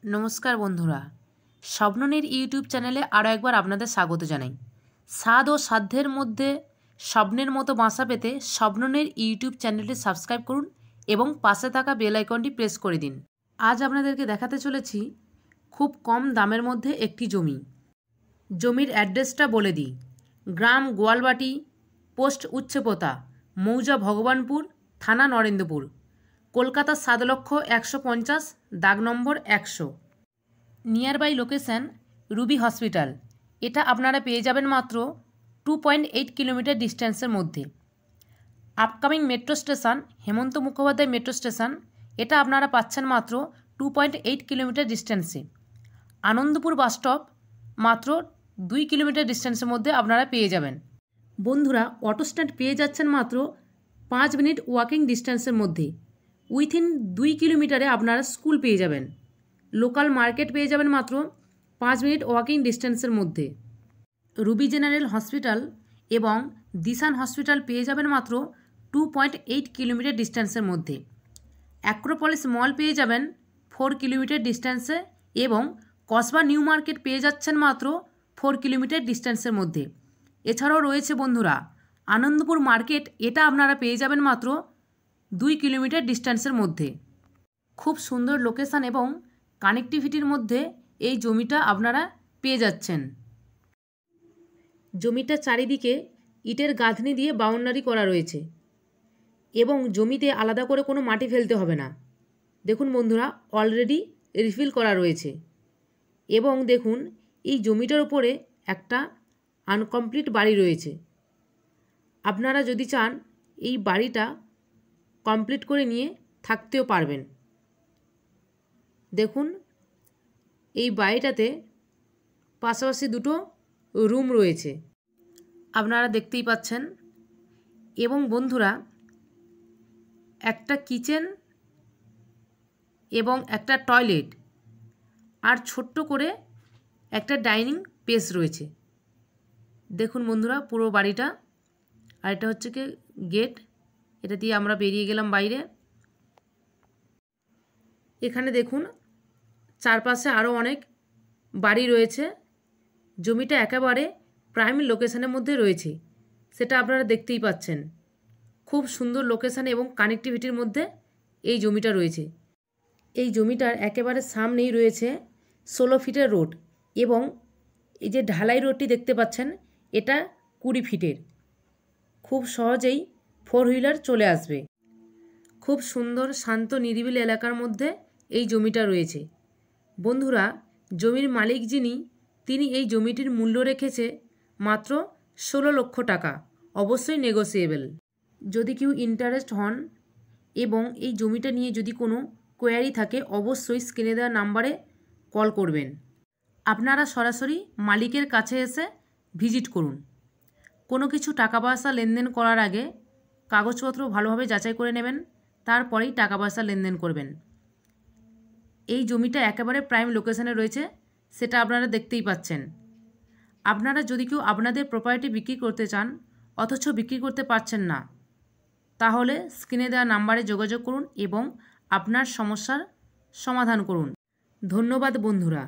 নমস্কার বন্ধুরা, স্বপ্ননীর ইউটিউব চ্যানেলে আরও একবার আপনাদের স্বাগত জানাই। স্বাদ ও সাধ্যের মধ্যে স্বপ্নের মতো বাসা পেতে স্বপ্ননীর ইউটিউব চ্যানেলটি সাবস্ক্রাইব করুন এবং পাশে থাকা বেল আইকনটি প্রেস করে দিন। আজ আপনাদেরকে দেখাতে চলেছি খুব কম দামের মধ্যে একটি জমি। জমির অ্যাড্রেসটা বলে দিই। গ্রাম গোয়ালবাটি, পোস্ট উচ্ছেপোতা, মৌজা ভগবানপুর, থানা নরেন্দ্রপুর, কলকাতা 7,150,000, দাগ নম্বর 100। Nearby location Ruby Hospital. এটা আপনারা পেয়ে যাবেন মাত্র 2.8 কিলোমিটার ডিস্টেন্সের মধ্যে। Upcoming metro station Hemanta Mukhopadhyay metro station, এটা আপনারা পাচ্ছেন মাত্র 2.8 কিলোমিটার ডিস্টেন্সে। আনন্দপুর বাসস্টপ মাত্র 2 কিলোমিটার ডিস্টেন্সের মধ্যে আপনারা পেয়ে যাবেন। বন্ধুরা, অটো স্ট্যান্ড পেয়ে যাচ্ছেন মাত্র 5 মিনিট ওয়াকিং ডিস্টেন্সের মধ্যে। উইথিন 2 কিলোমিটারে আপনারা স্কুল পেয়ে যাবেন। লোকাল মার্কেট পেয়ে যাবেন মাত্র 5 মিনিট ওয়াকিং ডিস্টেন্সের মধ্যে। রুবি জেনারেল হসপিটাল এবং দিশান হসপিটাল পেয়ে যাবেন মাত্র 2.8 কিলোমিটার ডিস্টেন্সের মধ্যে। অ্যাক্রোপলিস মল পেয়ে যাবেন 4 কিলোমিটার ডিস্টেন্সে এবং কসবা নিউ মার্কেট পেয়ে যাচ্ছেন মাত্র 4 কিলোমিটার ডিস্টেন্সের মধ্যে। এছাড়াও রয়েছে বন্ধুরা আনন্দপুর মার্কেট, এটা আপনারা পেয়ে যাবেন মাত্র 2 কিলোমিটার ডিস্টেন্সের মধ্যে। খুব সুন্দর লোকেশান এবং কানেক্টিভিটির মধ্যে এই জমিটা আপনারা পেয়ে যাচ্ছেন। জমিটা চারিদিকে ইটের গাঁথনি দিয়ে বাউন্ডারি করা রয়েছে এবং জমিতে আলাদা করে কোনো মাটি ফেলতে হবে না। দেখুন বন্ধুরা, অলরেডি রিফিল করা রয়েছে এবং দেখুন এই জমিটার উপরে একটা আনকমপ্লিট বাড়ি রয়েছে। আপনারা যদি চান এই বাড়িটা কমপ্লিট করে নিয়ে থাকতেও পারবেন। দেখুন এই বাড়িটাতে পাশাপাশি দুটো রুম রয়েছে, আপনারা দেখতেই পাচ্ছেন। এবং বন্ধুরা একটা কিচেন এবং একটা টয়লেট আর ছোট্ট করে একটা ডাইনিং স্পেস রয়েছে। দেখুন বন্ধুরা পুরো বাড়িটা। আর এটা হচ্ছে কি গেট, এটা দিয়ে আমরা বেরিয়ে গেলাম বাইরে। এখানে দেখুন চারপাশে আরও অনেক বাড়ি রয়েছে। জমিটা একেবারে প্রাইম লোকেশানের মধ্যে রয়েছে, সেটা আপনারা দেখতেই পাচ্ছেন। খুব সুন্দর লোকেশান এবং কানেক্টিভিটির মধ্যে এই জমিটা রয়েছে। এই জমিটার একেবারে সামনেই রয়েছে 16 ফিটের রোড এবং এই যে ঢালাই রোডটি দেখতে পাচ্ছেন এটা 20 ফিটের। খুব সহজেই 4 হুইলার চলে আসবে। খুব সুন্দর শান্ত নিরিবিলি এলাকার মধ্যে এই জমিটা রয়েছে। বন্ধুরা, জমির মালিক যিনি, তিনি এই জমিটির মূল্য রেখেছে মাত্র 16 লক্ষ টাকা, অবশ্যই নেগোসিয়েবল। যদি কেউ ইন্টারেস্ট হন এবং এই জমিটা নিয়ে যদি কোনো কোয়ারি থাকে অবশ্যই স্ক্রিনে দেওয়া নাম্বারে কল করবেন। আপনারা সরাসরি মালিকের কাছে এসে ভিজিট করুন। কোনো কিছু টাকা পয়সা লেনদেন করার আগে কাগজপত্র ভালোভাবে যাচাই করে নেবেন, তারপরেই টাকা পয়সা লেনদেন করবেন। এই জমিটা একেবারে প্রাইম লোকেশানে রয়েছে, সেটা আপনারা দেখতেই পাচ্ছেন। আপনারা যদি কেউ আপনাদের প্রপার্টি বিক্রি করতে চান অথচ বিক্রি করতে পারছেন না, তাহলে স্ক্রিনে দেওয়া নাম্বারে যোগাযোগ করুন এবং আপনার সমস্যার সমাধান করুন। ধন্যবাদ বন্ধুরা।